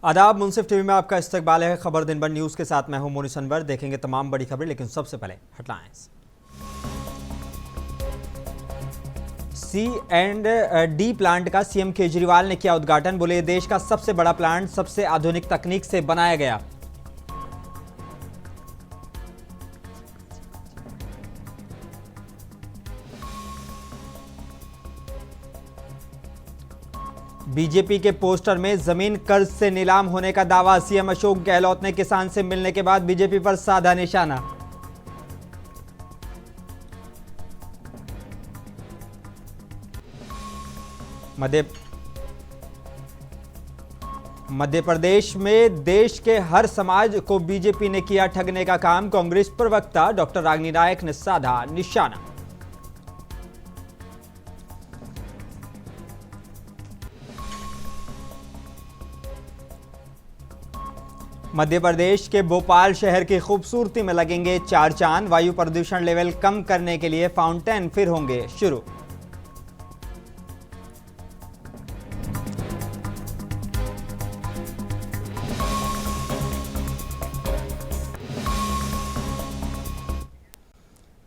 आदाब। मुंसिफ टीवी में आपका इस्तकबाल है। खबर दिन भर न्यूज के साथ मैं हूं मोनिस अनवर। देखेंगे तमाम बड़ी खबरें, लेकिन सबसे पहले हेडलाइंस। C&D प्लांट का सीएम केजरीवाल ने किया उद्घाटन। बोले ये देश का सबसे बड़ा प्लांट सबसे आधुनिक तकनीक से बनाया गया। बीजेपी के पोस्टर में जमीन कर्ज से नीलाम होने का दावा। सीएम अशोक गहलोत ने किसान से मिलने के बाद बीजेपी पर साधा निशाना। मध्य प्रदेश में देश के हर समाज को बीजेपी ने किया ठगने का काम। कांग्रेस प्रवक्ता डॉक्टर रागिनी नायक ने साधा निशाना। मध्य प्रदेश के भोपाल शहर की खूबसूरती में लगेंगे 4 चांद। वायु प्रदूषण लेवल कम करने के लिए फाउंटेन फिर होंगे शुरू।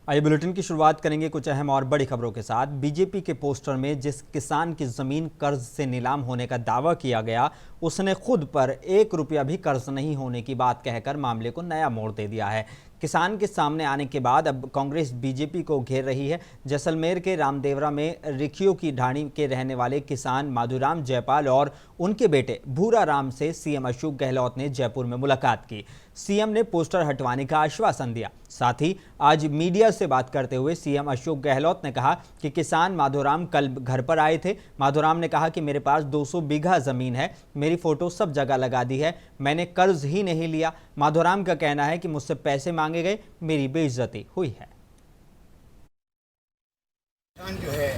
आइए बुलेटिन की शुरुआत करेंगे कुछ अहम और बड़ी खबरों के साथ। बीजेपी के पोस्टर में जिस किसान की जमीन कर्ज से नीलाम होने का दावा किया गया, उसने खुद पर 1 रुपया भी कर्ज नहीं होने की बात कहकर मामले को नया मोड़ दे दिया है। किसान के सामने आने के बाद अब कांग्रेस बीजेपी को घेर रही है। जैसलमेर के रामदेवरा में रिखियों की ढाणी के रहने वाले किसान माधुराम जयपाल और उनके बेटे भूरा राम से सीएम अशोक गहलोत ने जयपुर में मुलाकात की। सीएम ने पोस्टर हटवाने का आश्वासन दिया। साथ ही आज मीडिया से बात करते हुए सीएम अशोक गहलोत ने कहा कि किसान माधुराम कल घर पर आए थे। माधुराम ने कहा कि मेरे पास 200 बीघा जमीन है, मेरी फोटो सब जगह लगा दी है, मैंने कर्ज ही नहीं लिया। माधुराम का कहना है कि मुझसे पैसे मांगे गए, मेरी बेइज्जती हुई है। जो है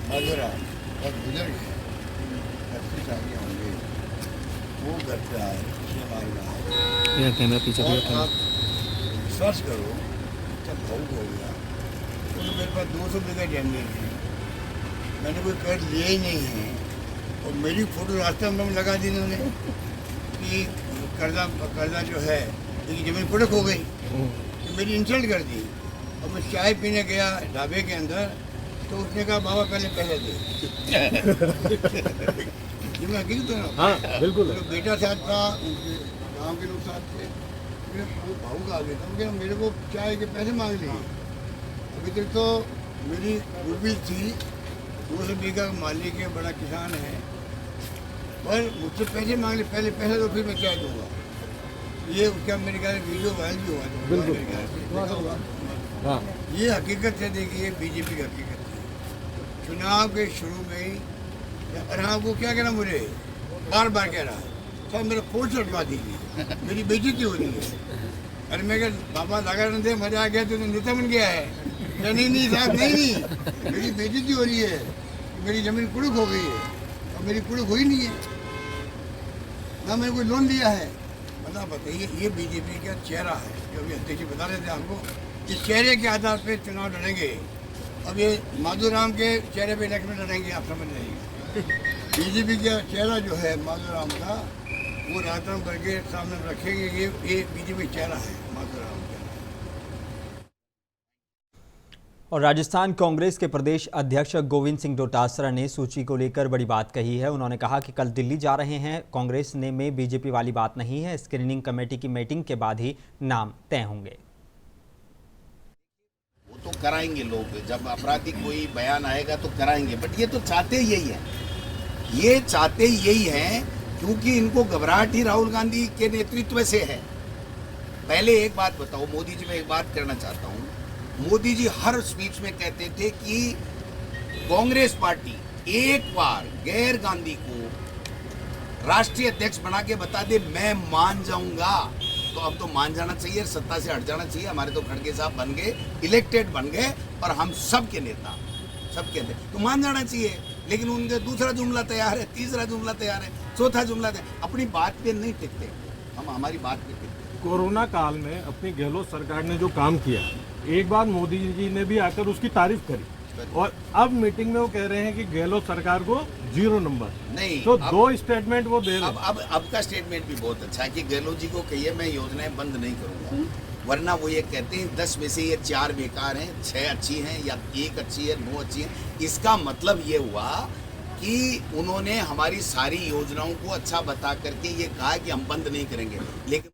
माधुराम और बुजुर्ग है, वो घर पे आए, कैमरा पीछे आप सर्च करो, जब भावुक हो गया। तो मेरे पास 200 बीघा जमीन है, मैंने कोई कर्ज लिया ही नहीं है, और मेरी फोटो रास्ते में लगा दी इन्होंने कि कर्जा जो है लेकिन जमीन फुड़क हो गई, तो मेरी इंसल्ट कर दी। और मैं चाय पीने गया ढाबे के अंदर, तो उसने कहा बाबा पहले पैसे दे। ये मैं हकीकत हूँ ना। हाँ बिल्कुल। तो बेटा साथ था, उनके गाँव के लोग साथ थे। भावुक आ गया था, मैं मेरे को चाय के पैसे मांग लिए। अभी तक तो मेरी गुरबिल थी, 200 बीघा मालिक है, बड़ा किसान है, पर मुझसे पैसे मांग ले, पहले पैसे तो फिर मैं क्या दूंगा। ये उसका मेरे ख्याल वीडियो वायरल भी हुआ था बिल्कुल। मेरे ख्याल से देखा होगा। हाँ ये हकीकत है। देखिए बीजेपी की हकीकत है। चुनाव के शुरू में ही, अरे हाँ वो क्या कहना, मुझे बार बार कह रहा है सर मेरा पोस्टर हटवा दीजिए, मेरी बेइज्जती हो रही है। अरे मैं कह बाबा लगा न दे, मजा आ गया तो नेता बन गया है। नहीं साहब नहीं, मेरी बेइज्जती हो रही है, मेरी जमीन कुड़क हो गई है, और मेरी कुड़क हुई नहीं है ना, मैंने कोई लोन लिया है। बताइए, ये बीजेपी का चेहरा है जो अभी अध्यक्ष बता रहे थे आपको। इस चेहरे के आधार पर चुनाव लड़ेंगे। अब ये माधुराम के चेहरे पे इलेक्शन लड़ेंगे, आप समझ रहे। बीजेपी का चेहरा जो है माधुराम का, वो राजनाथ करके सामने रखेंगे। ये बीजेपी चेहरा है माधुराम का। और राजस्थान कांग्रेस के प्रदेश अध्यक्ष गोविंद सिंह डोटासरा ने सूची को लेकर बड़ी बात कही है। उन्होंने कहा कि कल दिल्ली जा रहे हैं, कांग्रेस ने में बीजेपी वाली बात नहीं है। स्क्रीनिंग कमेटी की मीटिंग के बाद ही नाम तय होंगे। वो तो कराएंगे लोग, जब आपराधिक कोई बयान आएगा तो कराएंगे, बट ये तो चाहते ही यही है, ये चाहते ही यही है, क्योंकि इनको घबराहट ही राहुल गांधी के नेतृत्व से है। पहले एक बात बताओ, मोदी जी, मैं एक बात करना चाहता हूँ। मोदी जी हर स्पीच में कहते थे कि कांग्रेस पार्टी एक बार गैर गांधी को राष्ट्रीय अध्यक्ष बना के बता दे, मैं मान जाऊंगा। तो अब तो मान जाना चाहिए, सत्ता से हट जाना चाहिए। हमारे तो खड़गे साहब बन गए, इलेक्टेड बन गए, और हम सबके नेता, सबके नेता, तो मान जाना चाहिए। लेकिन उनके दूसरा जुमला तैयार है, तीसरा जुमला तैयार है, चौथा जुमला तैयार। अपनी बात पे नहीं टिकते हम, हमारी बात पे टिकते। कोरोना काल में अपनी गहलोत सरकार ने जो काम किया, एक बार मोदी जी ने भी आकर उसकी तारीफ करी। और अब मीटिंग में वो कह रहे हैं कि गहलोत सरकार को 0 नंबर। नहीं, तो अब- 2 स्टेटमेंट वो दे रहे हैं। अब का स्टेटमेंट भी बहुत अच्छा है कि गहलोत जी को कहिए मैं योजनाएं बंद नहीं करूंगा, वरना वो ये कहते हैं 10 में से ये 4 बेकार हैं, 6 अच्छी हैं या 1 अच्छी है, 2 अच्छी हैं। इसका मतलब ये हुआ कि उन्होंने हमारी सारी योजनाओं को अच्छा बता करके ये कहा कि हम बंद नहीं करेंगे। लेकिन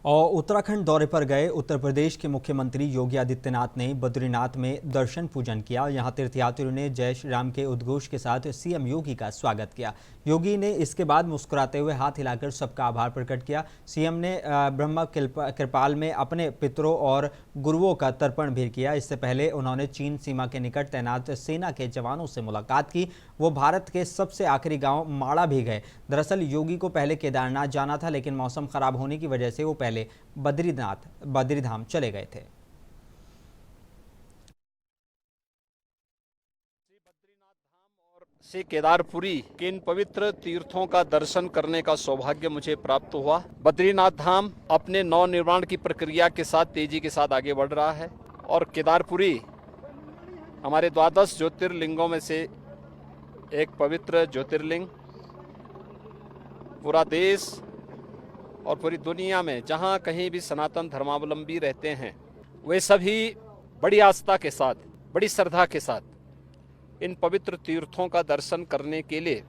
और उत्तराखंड दौरे पर गए उत्तर प्रदेश के मुख्यमंत्री योगी आदित्यनाथ ने बद्रीनाथ में दर्शन पूजन किया। यहां तीर्थयात्रियों ने जय श्री राम के उद्घोष के साथ सीएम योगी का स्वागत किया। योगी ने इसके बाद मुस्कुराते हुए हाथ हिलाकर सबका आभार प्रकट किया। सीएम ने ब्रह्म कृपाल में अपने पितरों और गुरुओं का तर्पण भी किया। इससे पहले उन्होंने चीन सीमा के निकट तैनात सेना के जवानों से मुलाकात की। वो भारत के सबसे आखिरी गांव माड़ा भी गए। दरअसल योगी को पहले केदारनाथ जाना था, लेकिन मौसम खराब होने की वजह से वो पहले बद्रीधाम चले गए थे। श्री केदारपुरी के इन पवित्र तीर्थों का दर्शन करने का सौभाग्य मुझे प्राप्त हुआ। बद्रीनाथ धाम अपने नवनिर्माण की प्रक्रिया के साथ तेजी के साथ आगे बढ़ रहा है और केदारपुरी हमारे 12 ज्योतिर्लिंगों में से एक पवित्र ज्योतिर्लिंग। पूरा देश और पूरी दुनिया में जहां कहीं भी सनातन धर्मावलंबी रहते हैं, वे सभी बड़ी आस्था के साथ, बड़ी श्रद्धा के साथ इन पवित्र तीर्थों का दर्शन करने के लिए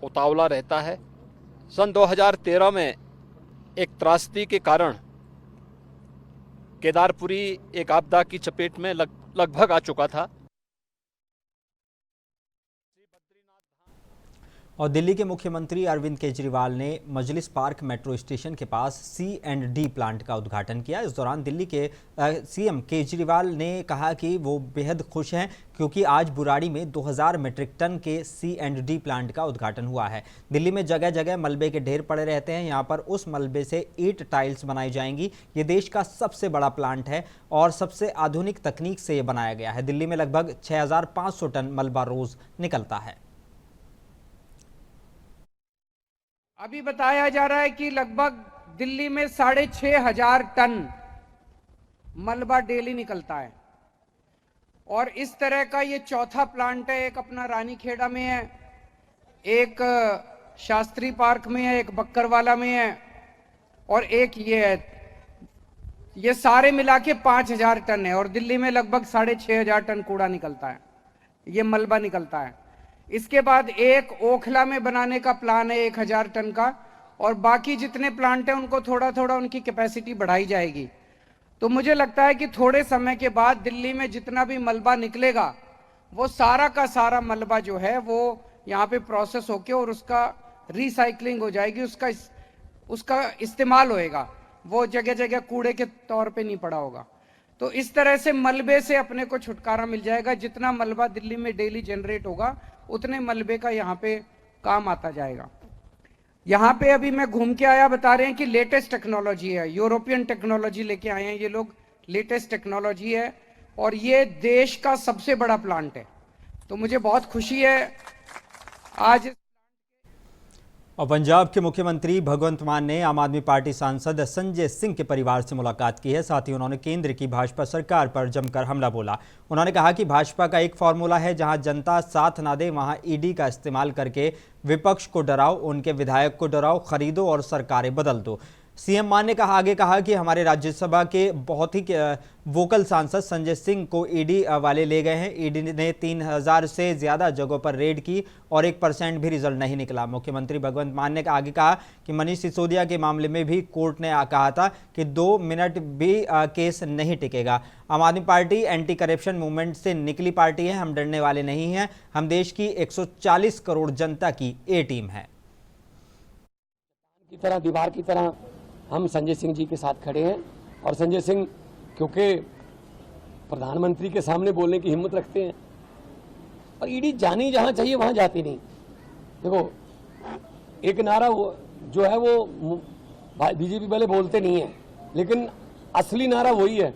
उतावला रहता है। सन 2013 में एक त्रासदी के कारण केदारपुरी एक आपदा की चपेट में लगभग आ चुका था। और दिल्ली के मुख्यमंत्री अरविंद केजरीवाल ने मजलिस पार्क मेट्रो स्टेशन के पास C&D प्लांट का उद्घाटन किया। इस दौरान दिल्ली के सीएम केजरीवाल ने कहा कि वो बेहद खुश हैं क्योंकि आज बुराड़ी में 2000 मीट्रिक टन के C&D प्लांट का उद्घाटन हुआ है। दिल्ली में जगह जगह मलबे के ढेर पड़े रहते हैं, यहाँ पर उस मलबे से ईंट टाइल्स बनाई जाएंगी। ये देश का सबसे बड़ा प्लांट है और सबसे आधुनिक तकनीक से ये बनाया गया है। दिल्ली में लगभग 6500 टन मलबा रोज निकलता है। अभी बताया जा रहा है कि लगभग दिल्ली में 6500 टन मलबा डेली निकलता है और इस तरह का ये चौथा प्लांट है। एक अपना रानीखेड़ा में है, एक शास्त्री पार्क में है, एक बक्करवाला में है और एक ये है। ये सारे मिला के 5000 टन है और दिल्ली में लगभग 6500 टन कूड़ा निकलता है, ये मलबा निकलता है। इसके बाद एक ओखला में बनाने का प्लान है 1000 टन का और बाकी जितने प्लांट हैं उनको थोड़ा थोड़ा उनकी कैपेसिटी बढ़ाई जाएगी। तो मुझे लगता है कि थोड़े समय के बाद दिल्ली में जितना भी मलबा निकलेगा वो सारा का सारा मलबा जो है वो यहाँ पे प्रोसेस होके और उसका रिसाइकलिंग हो जाएगी, उसका इस्तेमाल होएगा, वो जगह जगह कूड़े के तौर पे नहीं पड़ा होगा। तो इस तरह से मलबे से अपने को छुटकारा मिल जाएगा। जितना मलबा दिल्ली में डेली जनरेट होगा उतने मलबे का यहाँ पे काम आता जाएगा। यहाँ पे अभी मैं घूम के आया, बता रहे हैं कि लेटेस्ट टेक्नोलॉजी है, यूरोपियन टेक्नोलॉजी लेके आए हैं ये लोग, लेटेस्ट टेक्नोलॉजी है और ये देश का सबसे बड़ा प्लांट है। तो मुझे बहुत खुशी है आज। और पंजाब के मुख्यमंत्री भगवंत मान ने आम आदमी पार्टी सांसद संजय सिंह के परिवार से मुलाकात की है। साथ ही उन्होंने केंद्र की भाजपा सरकार पर जमकर हमला बोला। उन्होंने कहा कि भाजपा का एक फॉर्मूला है, जहां जनता साथ ना दे वहां ईडी का इस्तेमाल करके विपक्ष को डराओ, उनके विधायक को डराओ, खरीदो और सरकारें बदल दो। सीएम मान ने आगे कहा कि हमारे राज्यसभा के बहुत ही वोकल सांसद संजय सिंह को ईडी वाले ले गए हैं। ईडी ने 3000 से ज्यादा जगहों पर रेड की और 1% भी रिजल्ट नहीं निकला। मुख्यमंत्री भगवंत मान ने आगे कहा कि मनीष सिसोदिया के मामले में भी कोर्ट ने कहा था कि 2 मिनट भी केस नहीं टिकेगा। आम आदमी पार्टी एंटी करप्शन मूवमेंट से निकली पार्टी है, हम डरने वाले नहीं हैं। हम देश की 140 करोड़ जनता की ए टीम है। की तरह दीवार की तरह हम संजय सिंह जी के साथ खड़े हैं और संजय सिंह क्योंकि प्रधानमंत्री के सामने बोलने की हिम्मत रखते हैं और ईडी जानी जहां चाहिए वहां जाती नहीं। देखो, एक नारा जो है वो बीजेपी वाले बोलते नहीं है, लेकिन असली नारा वही है,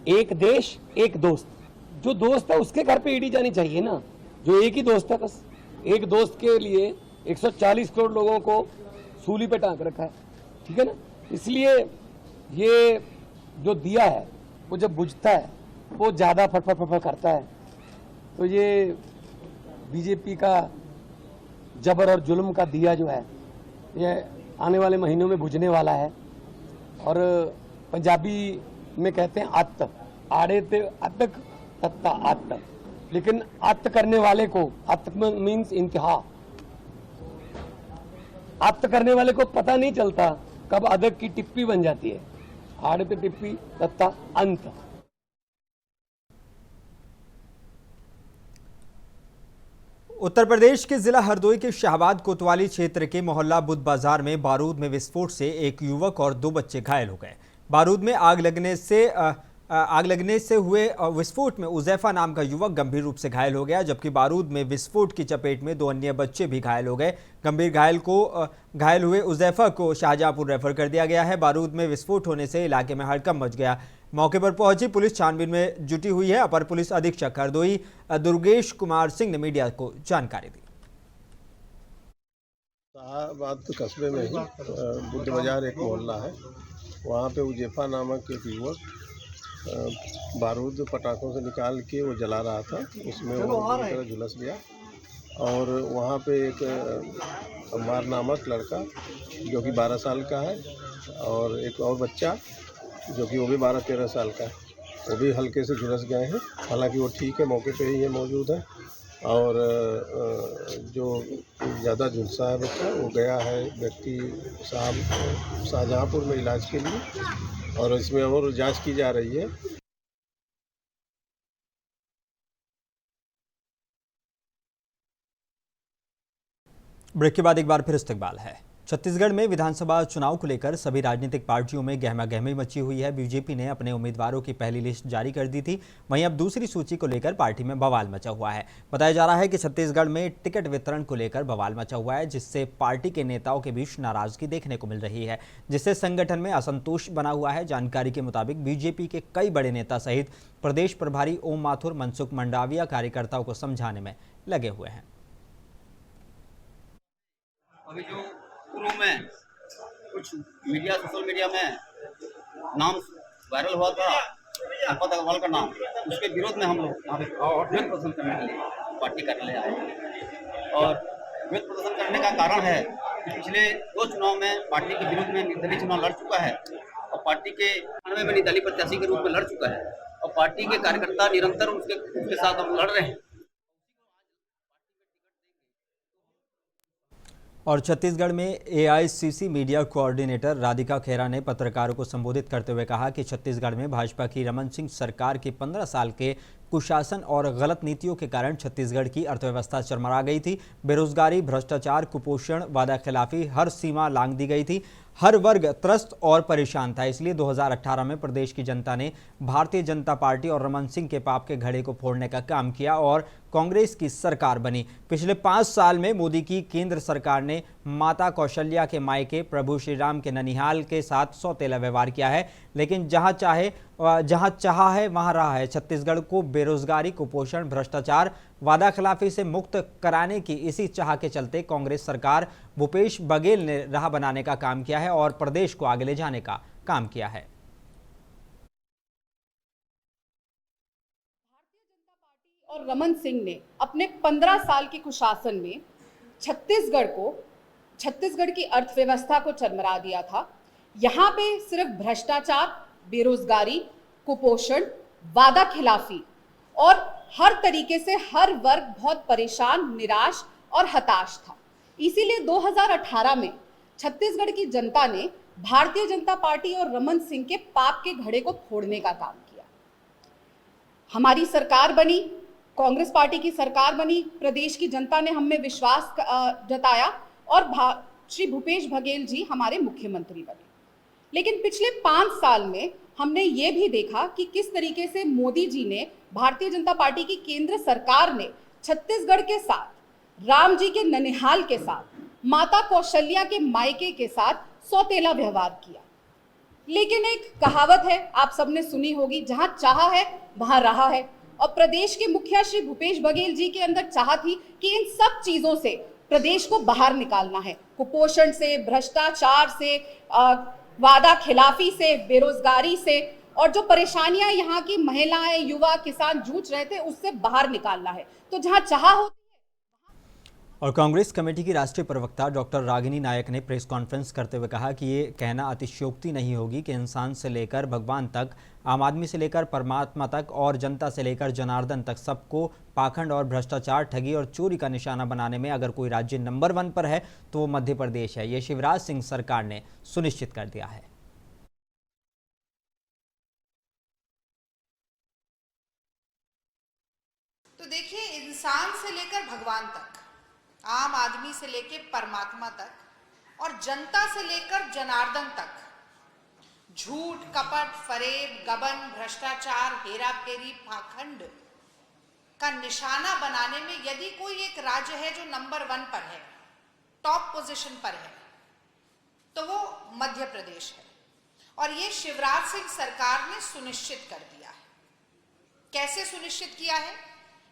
एक देश एक दोस्त। जो दोस्त है उसके घर पे ईडी जानी चाहिए ना, जो एक ही दोस्त है, बस एक दोस्त के लिए 140 करोड़ लोगों को सूली पे टांग रखा है, ठीक है ना। इसलिए ये जो दिया है वो जब बुझता है वो ज़्यादा फटफट फटफट करता है। तो ये बीजेपी का जबर और जुल्म का दिया जो है ये आने वाले महीनों में बुझने वाला है। और पंजाबी में कहते हैं अत, आड़े ते अतक तत्ता अत, लेकिन अत करने वाले को, अत मीन्स इंतहा, अत करने वाले को पता नहीं चलता कब अदक की टिप्पी बन जाती है। आड़े ते टिप्पी तत्ता अंत। उत्तर प्रदेश के जिला हरदोई के शाहबाद कोतवाली क्षेत्र के मोहल्ला बुद्ध बाजार में बारूद में विस्फोट से एक युवक और 2 बच्चे घायल हो गए। बारूद में आग लगने से हुए विस्फोट में उजैफा नाम का युवक गंभीर रूप से घायल हो गया, जबकि बारूद में विस्फोट की चपेट में 2 अन्य बच्चे भी घायल हो गए। गंभीर घायल हुए उजैफा को शाहजहांपुर रेफर कर दिया गया है। बारूद में विस्फोट होने से इलाके में हड़कंप मच गया। मौके पर पहुंची पुलिस छानबीन में जुटी हुई है। अपर पुलिस अधीक्षक हरदोई दुर्गेश कुमार सिंह ने मीडिया को जानकारी दी। शाहबाद कस्बे में ही बुद्ध बाजार एक मोहल्ला है, वहाँ पे उजैफा नामक एक युवक बारूद पटाखों से निकाल के वो जला रहा था, उसमें वो पूरी तरह झुलस गया। और वहाँ पे एक अम्बार नामक लड़का जो कि 12 साल का है और एक और बच्चा जो कि वो भी 12-13 साल का है, वो भी हल्के से झुलस गए हैं। हालांकि वो ठीक है, मौके पे ही है मौजूद है। और जो ज़्यादा झुलसा है बच्चा वो गया है व्यक्ति शाहजहांपुर में इलाज के लिए, और इसमें और जांच की जा रही है। ब्रेक के बाद एक बार फिर इस्तकबाल है। छत्तीसगढ़ में विधानसभा चुनाव को लेकर सभी राजनीतिक पार्टियों में गहमा गहमी मची हुई है। बीजेपी ने अपने उम्मीदवारों की पहली लिस्ट जारी कर दी थी, वहीं अब दूसरी सूची को लेकर पार्टी में बवाल मचा हुआ है। बताया जा रहा है कि छत्तीसगढ़ में टिकट वितरण को लेकर बवाल मचा हुआ है, जिससे पार्टी के नेताओं के बीच नाराजगी देखने को मिल रही है, जिससे संगठन में असंतोष बना हुआ है। जानकारी के मुताबिक बीजेपी के कई बड़े नेता सहित प्रदेश प्रभारी ओम माथुर, मनसुख मंडाविया कार्यकर्ताओं को समझाने में लगे हुए हैं। अभी जो पूर्व में कुछ सोशल मीडिया में नाम वायरल हुआ था अर्पिता अग्रवाल का नाम, उसके विरोध में हम लोग यहाँ पे विरोध प्रदर्शन करने के लिए पार्टी कार्यालय आए। और विरोध प्रदर्शन करने का कारण है कि पिछले 2 चुनाव में पार्टी के विरोध में निर्दलीय चुनाव लड़ चुका है और पार्टी के 98 में निर्दलीय प्रत्याशी के रूप में लड़ चुका है और पार्टी के कार्यकर्ता निरंतर उसके साथ हम लड़ रहे हैं। और छत्तीसगढ़ में एआईसीसी मीडिया कोऑर्डिनेटर राधिका खेरा ने पत्रकारों को संबोधित करते हुए कहा कि छत्तीसगढ़ में भाजपा की रमन सिंह सरकार के 15 साल के कुशासन और गलत नीतियों के कारण छत्तीसगढ़ की अर्थव्यवस्था चरमरा गई थी। बेरोजगारी, भ्रष्टाचार, कुपोषण, वादा खिलाफी हर सीमा लांघ दी गई थी। हर वर्ग त्रस्त और परेशान था। इसलिए 2018 में प्रदेश की जनता ने भारतीय जनता पार्टी और रमन सिंह के पाप के घड़े को फोड़ने का काम किया और कांग्रेस की सरकार बनी। पिछले 5 साल में मोदी की केंद्र सरकार ने माता कौशल्या के मायके प्रभु श्री राम के ननिहाल के साथ सौतेला व्यवहार किया है, लेकिन जहां चाहा है वहां रहा है। छत्तीसगढ़ को बेरोजगारी, कुपोषण, भ्रष्टाचार, वादा खिलाफी से मुक्त कराने की इसी चाह के चलते कांग्रेस सरकार भूपेश बघेल ने राह बनाने का काम किया है और प्रदेश को आगे ले जाने का काम किया है। और रमन सिंह ने अपने 15 साल के कुशासन में छत्तीसगढ़ की अर्थव्यवस्था को चरमरा दिया था। यहाँ पे सिर्फ भ्रष्टाचार, बेरोजगारी, कुपोषण, वादा खिलाफी और हर तरीके से हर वर्ग बहुत परेशान, निराश और हताश था। इसीलिए 2018 में छत्तीसगढ़ की जनता ने भारतीय जनता पार्टी और रमन सिंह के पाप के घड़े को फोड़ने का काम किया। हमारी सरकार बनी, कांग्रेस पार्टी की सरकार बनी, प्रदेश की जनता ने हम में विश्वास जताया और श्री भूपेश बघेल जी हमारे मुख्यमंत्री बने। लेकिन पिछले 5 साल में हमने ये भी देखा कि किस तरीके से मोदी जी ने, भारतीय जनता पार्टी की केंद्र सरकार ने छत्तीसगढ़ के साथ, राम जी के ननिहाल के साथ, माता कौशल्या के मायके के साथ सौतेला व्यवहार किया। लेकिन एक कहावत है, आप सबने सुनी होगी, जहां चाहा है वहां रहा है। और प्रदेश के मुखिया श्री भूपेश बघेल जी के अंदर चाह थी कि इन सब चीजों से प्रदेश को बाहर निकालना है, कुपोषण से, भ्रष्टाचार से, वादा खिलाफी से, बेरोजगारी से और जो परेशानियां यहाँ की महिलाएं, युवा, किसान जूझ रहे थे उससे बाहर निकालना है। तो जहां चाह होती और कांग्रेस कमेटी की राष्ट्रीय प्रवक्ता डॉक्टर रागिनी नायक ने प्रेस कॉन्फ्रेंस करते हुए कहा कि ये कहना अतिशयोक्ति नहीं होगी कि इंसान से लेकर भगवान तक, आम आदमी से लेकर परमात्मा तक और जनता से लेकर जनार्दन तक सबको पाखंड और भ्रष्टाचार, ठगी और चोरी का निशाना बनाने में अगर कोई राज्य नंबर 1 पर है तो वो मध्य प्रदेश है। ये शिवराज सिंह सरकार ने सुनिश्चित कर दिया है। तो देखिए, इंसान से लेकर भगवान तक, आम आदमी से लेकर परमात्मा तक और जनता से लेकर जनार्दन तक झूठ, कपट, फरेब, गबन, भ्रष्टाचार, हेराफेरी, पाखंड का निशाना बनाने में यदि कोई एक राज्य है जो नंबर 1 पर है, टॉप पोजीशन पर है, तो वो मध्य प्रदेश है। और ये शिवराज सिंह सरकार ने सुनिश्चित कर दिया है। कैसे सुनिश्चित किया है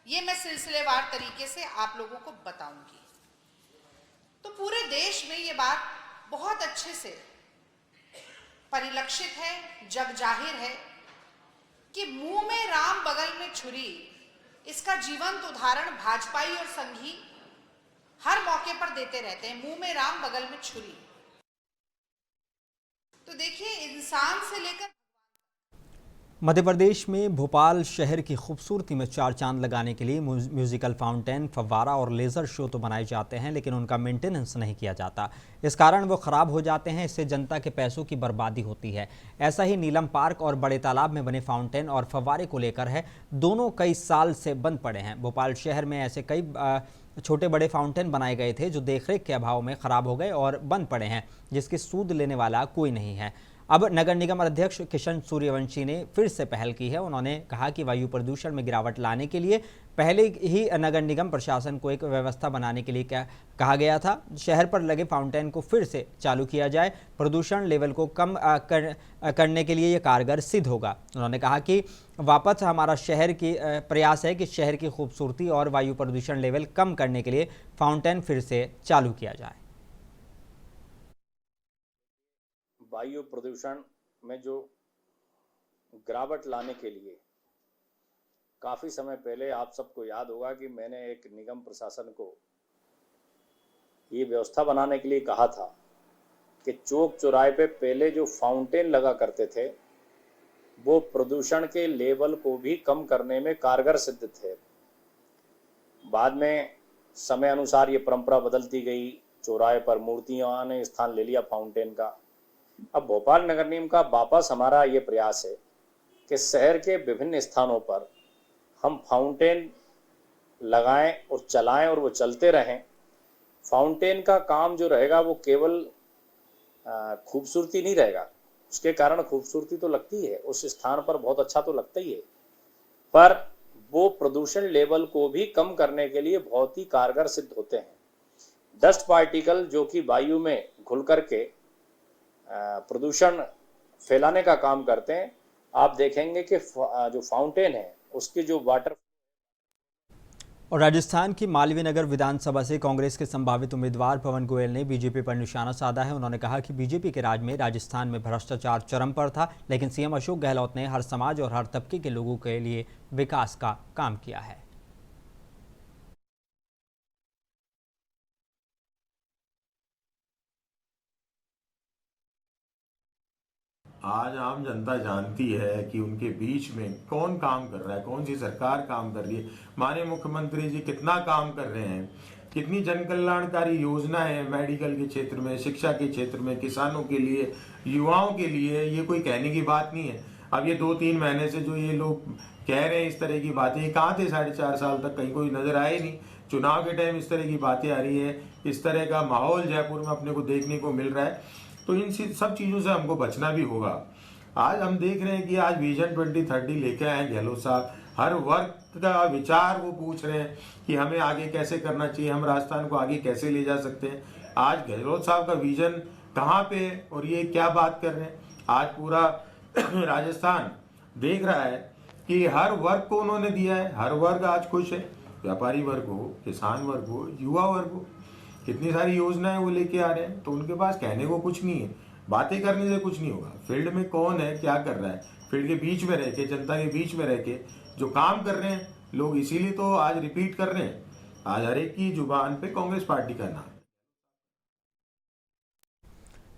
ये मैं सिलसिलेवार तरीके से आप लोगों को बताऊंगी। तो पूरे देश में ये बात बहुत अच्छे से परिलक्षित है, जग जाहिर है कि मुंह में राम बगल में छुरी, इसका जीवंत उदाहरण भाजपाई और संघी हर मौके पर देते रहते हैं। मुंह में राम बगल में छुरी। तो देखिए, इंसान से लेकर मध्य प्रदेश में भोपाल शहर की खूबसूरती में 4 चांद लगाने के लिए म्यूजिकल फाउंटेन, फव्वारा और लेज़र शो तो बनाए जाते हैं, लेकिन उनका मेंटेनेंस नहीं किया जाता। इस कारण वो ख़राब हो जाते हैं। इससे जनता के पैसों की बर्बादी होती है। ऐसा ही नीलम पार्क और बड़े तालाब में बने फाउंटेन और फव्वारे को लेकर है। दोनों कई साल से बंद पड़े हैं। भोपाल शहर में ऐसे कई छोटे बड़े फाउंटेन बनाए गए थे जो देखरेख के अभाव में ख़राब हो गए और बंद पड़े हैं, जिसकी सूद लेने वाला कोई नहीं है। अब नगर निगम अध्यक्ष किशन सूर्यवंशी ने फिर से पहल की है। उन्होंने कहा कि वायु प्रदूषण में गिरावट लाने के लिए पहले ही नगर निगम प्रशासन को एक व्यवस्था बनाने के लिए कहा गया था। शहर पर लगे फाउंटेन को फिर से चालू किया जाए। प्रदूषण लेवल को कम करने के लिए ये कारगर सिद्ध होगा। उन्होंने कहा कि वापस हमारा शहर की प्रयास है कि शहर की खूबसूरती और वायु प्रदूषण लेवल कम करने के लिए फाउंटेन फिर से चालू किया जाए। वायु प्रदूषण में जो गिरावट लाने के लिए काफ़ी समय पहले आप सबको याद होगा कि मैंने एक निगम प्रशासन को ये व्यवस्था बनाने के लिए कहा था कि चौक चौराहे पे पहले जो फाउंटेन लगा करते थे वो प्रदूषण के लेवल को भी कम करने में कारगर सिद्ध थे। बाद में समय अनुसार ये परंपरा बदलती गई, चौराहे पर मूर्तियों ने स्थान ले लिया फाउंटेन का। अब भोपाल नगर निगम का वापस हमारा ये प्रयास है कि शहर के विभिन्न स्थानों पर हम फाउंटेन लगाएं और चलाएं और वो चलते रहें। फाउंटेन का काम जो रहेगा वो केवल खूबसूरती नहीं रहेगा, उसके कारण खूबसूरती तो लगती है, उस स्थान पर बहुत अच्छा तो लगता ही है, पर वो प्रदूषण लेवल को भी कम करने के लिए बहुत ही कारगर सिद्ध होते हैं। डस्ट पार्टिकल जो कि वायु में घुल करके प्रदूषण फैलाने का काम करते हैं। आप देखेंगे कि जो फाउंटेन है उसके जो वाटर। और राजस्थान की मालवीय नगर विधानसभा से कांग्रेस के संभावित उम्मीदवार पवन गोयल ने बीजेपी पर निशाना साधा है। उन्होंने कहा कि बीजेपी के राज में राजस्थान में भ्रष्टाचार चरम पर था, लेकिन सीएम अशोक गहलोत ने हर समाज और हर तबके के लोगों के लिए विकास का काम किया है। आज आम जनता जानती है कि उनके बीच में कौन काम कर रहा है, कौन सी सरकार काम कर रही है। माननीय मुख्यमंत्री जी कितना काम कर रहे हैं, कितनी जन कल्याणकारी योजनाएं हैं मेडिकल के क्षेत्र में, शिक्षा के क्षेत्र में, किसानों के लिए, युवाओं के लिए। ये कोई कहने की बात नहीं है। अब ये 2-3 महीने से जो ये लोग कह रहे हैं इस तरह की बातें, ये कहाँ थे 4.5 साल तक? कहीं कोई नजर आए नहीं। चुनाव के टाइम इस तरह की बातें आ रही है, इस तरह का माहौल जयपुर में अपने को देखने को मिल रहा है। तो इन सब चीज़ों से हमको बचना भी होगा। आज हम देख रहे हैं कि आज विजन 2030 लेके आए गहलोत साहब। हर वर्ग का विचार वो पूछ रहे हैं कि हमें आगे कैसे करना चाहिए, हम राजस्थान को आगे कैसे ले जा सकते हैं। आज गहलोत साहब का विजन कहाँ पे है और ये क्या बात कर रहे हैं। आज पूरा राजस्थान देख रहा है कि हर वर्ग को उन्होंने दिया है। हर वर्ग आज खुश है, व्यापारी वर्ग हो, किसान वर्ग हो, युवा वर्ग हो। कितनी सारी योजनाएं वो लेके आ रहे हैं। तो उनके पास कहने को कुछ नहीं है, बातें करने से कुछ नहीं होगा। फील्ड में कौन है, क्या कर रहा है, फील्ड के बीच में रह के, जनता के बीच में रह के जो काम कर रहे हैं लोग, इसीलिए तो आज रिपीट कर रहे हैं। आज हर एक की जुबान पे कांग्रेस पार्टी का नाम।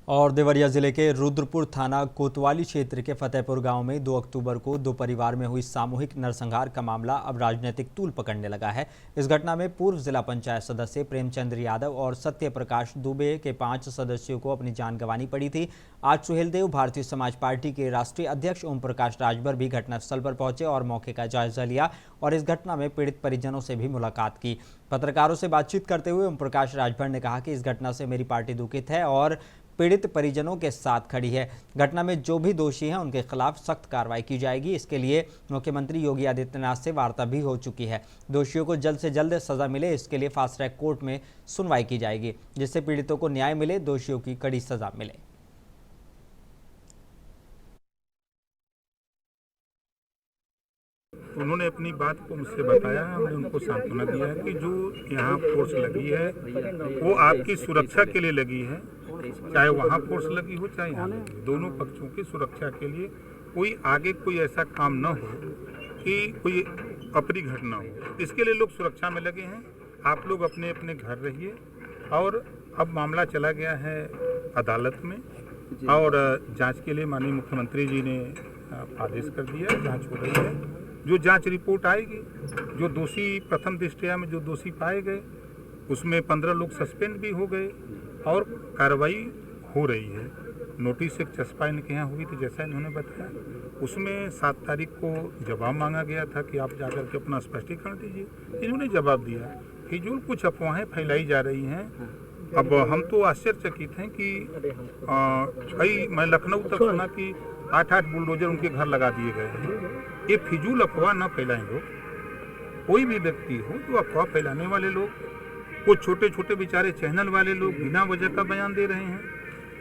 और देवरिया जिले के रुद्रपुर थाना कोतवाली क्षेत्र के फतेहपुर गांव में 2 अक्टूबर को 2 परिवार में हुई सामूहिक नरसंहार का मामला अब राजनीतिक तूल पकड़ने लगा है। इस घटना में पूर्व जिला पंचायत सदस्य प्रेमचंद्र यादव और सत्य प्रकाश दुबे के 5 सदस्यों को अपनी जान गंवानी पड़ी थी। आज सुहेलदेव भारतीय समाज पार्टी के राष्ट्रीय अध्यक्ष ओम प्रकाश राजभर भी घटनास्थल पर पहुंचे और मौके का जायजा लिया और इस घटना में पीड़ित परिजनों से भी मुलाकात की। पत्रकारों से बातचीत करते हुए ओम प्रकाश राजभर ने कहा कि इस घटना से मेरी पार्टी दुखित है और पीड़ित परिजनों के साथ खड़ी है। घटना में जो भी दोषी हैं उनके खिलाफ सख्त कार्रवाई की जाएगी। इसके लिए मुख्यमंत्री योगी आदित्यनाथ से वार्ता भी हो चुकी है। दोषियों को जल्द से जल्द सजा मिले, इसके लिए फास्ट ट्रैक कोर्ट में सुनवाई की जाएगी, जिससे पीड़ितों को न्याय मिले, दोषियों की कड़ी सजा मिले। उन्होंने अपनी बात को मुझसे बताया, हमने उनको सांत्वना दिया है कि जो यहाँ फोर्स लगी है वो आपकी सुरक्षा के लिए लगी है, चाहे वहाँ फोर्स लगी हो चाहे यहाँ लगी, दोनों पक्षों की सुरक्षा के लिए। कोई आगे कोई ऐसा काम न हो कि कोई अप्रिय घटना हो, इसके लिए लोग सुरक्षा में लगे हैं। आप लोग अपने अपने घर रहिए। और अब मामला चला गया है अदालत में और जांच के लिए माननीय मुख्यमंत्री जी ने आदेश कर दिया, जांच हो रही है। जो जांच रिपोर्ट आएगी, जो दोषी प्रथम दृष्टया में जो दोषी पाए गए उसमें 15 लोग सस्पेंड भी हो गए और कार्रवाई हो रही है। नोटिस एक चस्पा इनके यहाँ हुई थी, जैसा इन्होंने बताया। उसमें 7 तारीख को जवाब मांगा गया था कि आप जाकर के अपना स्पष्टीकरण दीजिए। इन्होंने जवाब दिया कि जो कुछ अफवाहें फैलाई जा रही हैं, अब हम तो आश्चर्यचकित हैं कि कई, मैं लखनऊ तक सुना कि 8-8 बुलडोजर उनके घर लगा दिए गए हैं। ये फिजूल अफवाह न फैलाएं लोग। कोई भी व्यक्ति हो जो अफवाह फैलाने वाले लोग, कुछ छोटे छोटे बेचारे चैनल वाले लोग बिना वजह का बयान दे रहे हैं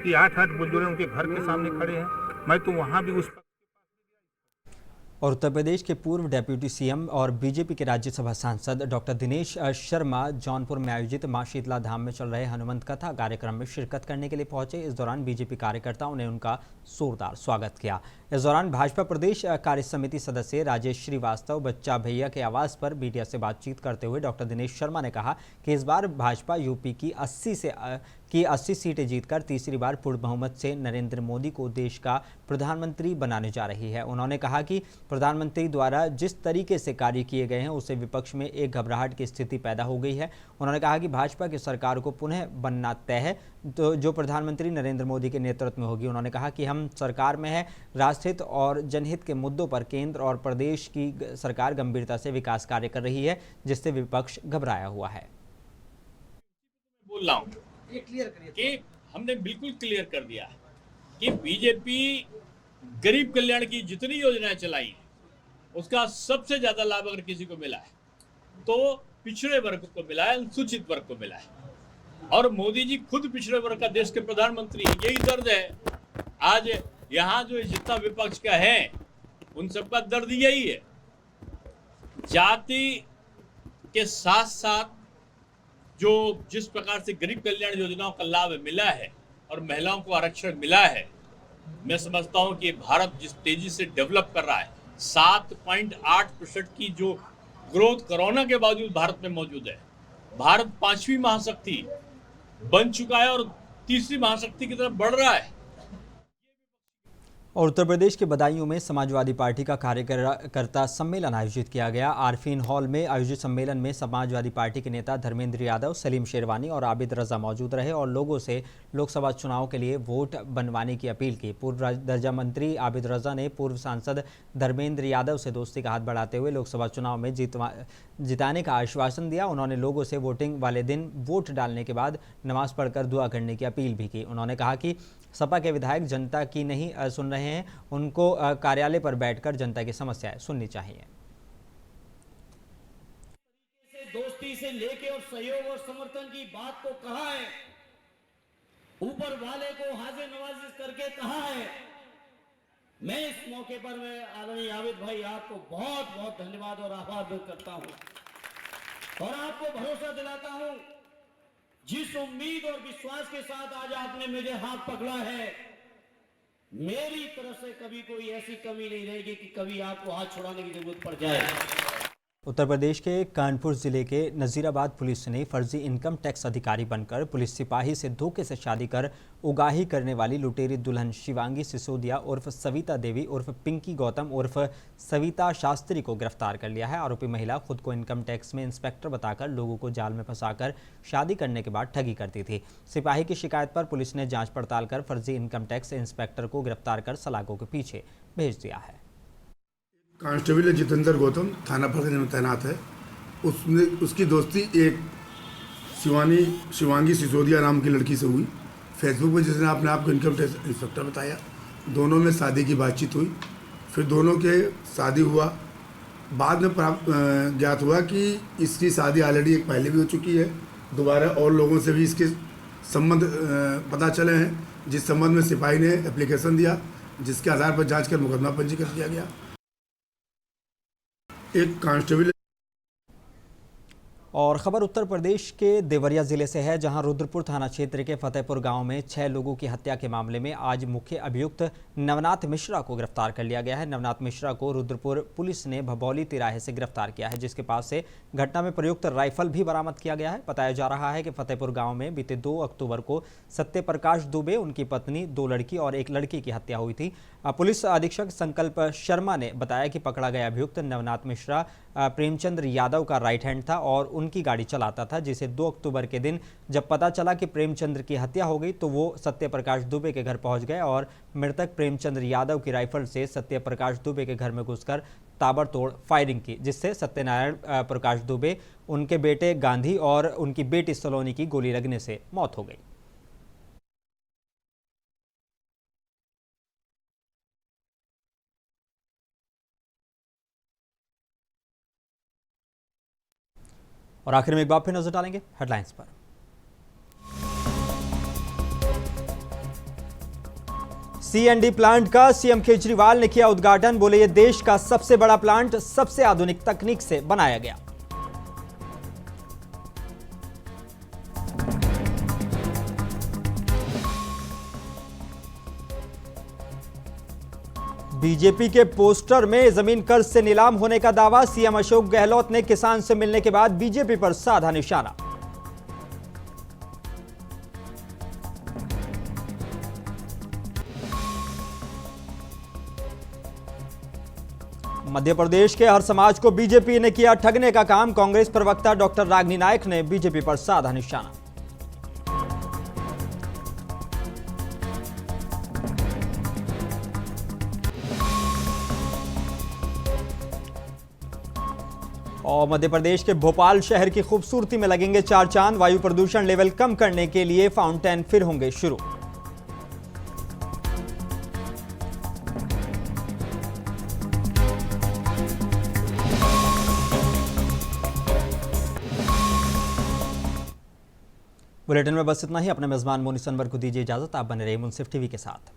कि 8-8 बुलडोजर उनके घर के सामने खड़े हैं। मैं तो वहाँ भी उस और उत्तर प्रदेश के पूर्व डेप्यूटी सीएम और बीजेपी के राज्यसभा सांसद डॉक्टर दिनेश शर्मा जौनपुर में आयोजित मां शीतला धाम में चल रहे हनुमंत कथा कार्यक्रम में शिरकत करने के लिए पहुंचे। इस दौरान बीजेपी कार्यकर्ताओं ने उनका जोरदार स्वागत किया। इस दौरान भाजपा प्रदेश कार्य समिति सदस्य राजेश श्रीवास्तव बच्चा भैया के आवास पर मीडिया से बातचीत करते हुए डॉक्टर दिनेश शर्मा ने कहा कि इस बार भाजपा यूपी की 80 सीटें जीतकर तीसरी बार पूर्ण बहुमत से नरेंद्र मोदी को देश का प्रधानमंत्री बनाने जा रही है। उन्होंने कहा कि प्रधानमंत्री द्वारा जिस तरीके से कार्य किए गए हैं उससे विपक्ष में एक घबराहट की स्थिति पैदा हो गई है। उन्होंने कहा कि भाजपा की सरकार को पुनः बनना तय है, तो जो प्रधानमंत्री नरेंद्र मोदी के नेतृत्व में होगी। उन्होंने कहा कि हम सरकार में है, राष्ट्रहित और जनहित के मुद्दों पर केंद्र और प्रदेश की सरकार गंभीरता से विकास कार्य कर रही है, जिससे विपक्ष घबराया हुआ है। बोल रहा हूँ कि हमने बिल्कुल क्लियर कर दिया कि बीजेपी गरीब कल्याण की जितनी योजनाएं चलाई हैं उसका सबसे ज्यादा लाभ अगर किसी को मिला है तो पिछड़े वर्ग को मिला है, अनुसूचित वर्ग को मिला है। और मोदी जी खुद पिछड़े वर्ग का देश के प्रधानमंत्री, यही दर्द है। आज यहाँ जो जितना विपक्ष का है उन सबका दर्द यही है। जाति के साथ साथ जो जिस प्रकार से गरीब कल्याण योजनाओं का लाभ मिला है और महिलाओं को आरक्षण मिला है, मैं समझता हूं कि भारत जिस तेजी से डेवलप कर रहा है, 7.8% की जो ग्रोथ कोरोना के बावजूद भारत में मौजूद है। भारत 5वीं महाशक्ति बन चुका है और तीसरी महाशक्ति की तरफ बढ़ रहा है। और उत्तर प्रदेश के बदायूं में समाजवादी पार्टी का कार्यकर्ता सम्मेलन आयोजित किया गया। आरफीन हॉल में आयोजित सम्मेलन में समाजवादी पार्टी के नेता धर्मेंद्र यादव, सलीम शेरवानी और आबिद रजा मौजूद रहे और लोगों से लोकसभा चुनाव के लिए वोट बनवाने की अपील की। पूर्व दर्जा मंत्री आबिद रजा ने पूर्व सांसद धर्मेंद्र यादव से दोस्ती का हाथ बढ़ाते हुए लोकसभा चुनाव में जिताने का आश्वासन दिया। उन्होंने लोगों से वोटिंग वाले दिन वोट डालने के बाद नमाज पढ़कर दुआ करने की अपील भी की। उन्होंने कहा कि सपा के विधायक जनता की नहीं सुन रहे हैं, उनको कार्यालय पर बैठकर जनता की समस्याएं सुननी चाहिए। दोस्ती से लेके और सहयोग और समर्थन की बात को कहा है, ऊपर वाले को हाजिर नवाजिश करके कहा है। मैं इस मौके पर मैं आदरणीय आबिद भाई आपको बहुत बहुत धन्यवाद और आभार व्यक्त करता हूं और आपको भरोसा दिलाता हूं, जिस उम्मीद और विश्वास के साथ आज आपने मेरे हाथ पकड़ा है, मेरी तरफ से कभी कोई ऐसी कमी नहीं रहेगी कि कभी आपको हाथ छुड़ाने की जरूरत पड़ जाए। उत्तर प्रदेश के कानपुर जिले के नजीराबाद पुलिस ने फर्जी इनकम टैक्स अधिकारी बनकर पुलिस सिपाही से धोखे से शादी कर उगाही करने वाली लुटेरी दुल्हन शिवांगी सिसोदिया उर्फ सविता देवी उर्फ पिंकी गौतम उर्फ सविता शास्त्री को गिरफ्तार कर लिया है। आरोपी महिला खुद को इनकम टैक्स में इंस्पेक्टर बताकर लोगों को जाल में फंसाकर शादी करने के बाद ठगी करती थी। सिपाही की शिकायत पर पुलिस ने जाँच पड़ताल कर फर्जी इनकम टैक्स इंस्पेक्टर को गिरफ्तार कर सलाखों के पीछे भेज दिया है। कांस्टेबल जितेंद्र गौतम थाना प्रखंड में तैनात है। उसकी दोस्ती एक शिवांगी सिसोदिया नाम की लड़की से हुई। फेसबुक पर जिसने अपने आप को इनकम टैक्स इंस्पेक्टर बताया, दोनों में शादी की बातचीत हुई। फिर दोनों के शादी हुआ। बाद में ज्ञात हुआ कि इसकी शादी ऑलरेडी एक पहले भी हो चुकी है। दोबारा और लोगों से भी इसके संबंध पता चले हैं, जिस संबंध में सिपाही ने एप्लीकेशन दिया, जिसके आधार पर जांच कर मुकदमा पंजीकृत किया गया। एक कांस्टेबल। और खबर उत्तर प्रदेश के देवरिया जिले से है, जहां रुद्रपुर थाना क्षेत्र के फतेहपुर गांव में 6 लोगों की हत्या के मामले में आज मुख्य अभियुक्त नवनाथ मिश्रा को गिरफ्तार कर लिया गया है। नवनाथ मिश्रा को रुद्रपुर पुलिस ने भभौली तिराहे से गिरफ्तार किया है, जिसके पास से घटना में प्रयुक्त राइफल भी बरामद किया गया है। बताया जा रहा है कि फतेहपुर गाँव में बीते 2 अक्टूबर को सत्यप्रकाश दुबे, उनकी पत्नी, 2 लड़की और 1 लड़की की हत्या हुई थी। पुलिस अधीक्षक संकल्प शर्मा ने बताया कि पकड़ा गया अभियुक्त नवनाथ मिश्रा प्रेमचंद्र यादव का राइट हैंड था और उनकी गाड़ी चलाता था, जिसे 2 अक्टूबर के दिन जब पता चला कि प्रेमचंद्र की हत्या हो गई तो वो सत्यप्रकाश दुबे के घर पहुंच गए और मृतक प्रेमचंद्र यादव की राइफल से सत्यप्रकाश दुबे के घर में घुसकर ताबड़तोड़ फायरिंग की, जिससे सत्यनारायण प्रकाश दुबे, उनके बेटे गांधी और उनकी बेटी सलोनी की गोली लगने से मौत हो गई। और आखिर में एक बार फिर नजर डालेंगे हेडलाइंस पर। सीएनडी प्लांट का सीएम केजरीवाल ने किया उद्घाटन। बोले ये देश का सबसे बड़ा प्लांट सबसे आधुनिक तकनीक से बनाया गया। बीजेपी के पोस्टर में जमीन कर्ज से नीलाम होने का दावा। सीएम अशोक गहलोत ने किसान से मिलने के बाद बीजेपी पर साधा निशाना। मध्य प्रदेश के हर समाज को बीजेपी ने किया ठगने का काम। कांग्रेस प्रवक्ता डॉक्टर रागिनी नायक ने बीजेपी पर साधा निशाना। और मध्य प्रदेश के भोपाल शहर की खूबसूरती में लगेंगे 4 चांद। वायु प्रदूषण लेवल कम करने के लिए फाउंटेन फिर होंगे शुरू। बुलेटिन में बस इतना ही। अपने मेजबान मोनी सनवर को दीजिए इजाजत। आप बने रहिए मुंसिफ टीवी के साथ।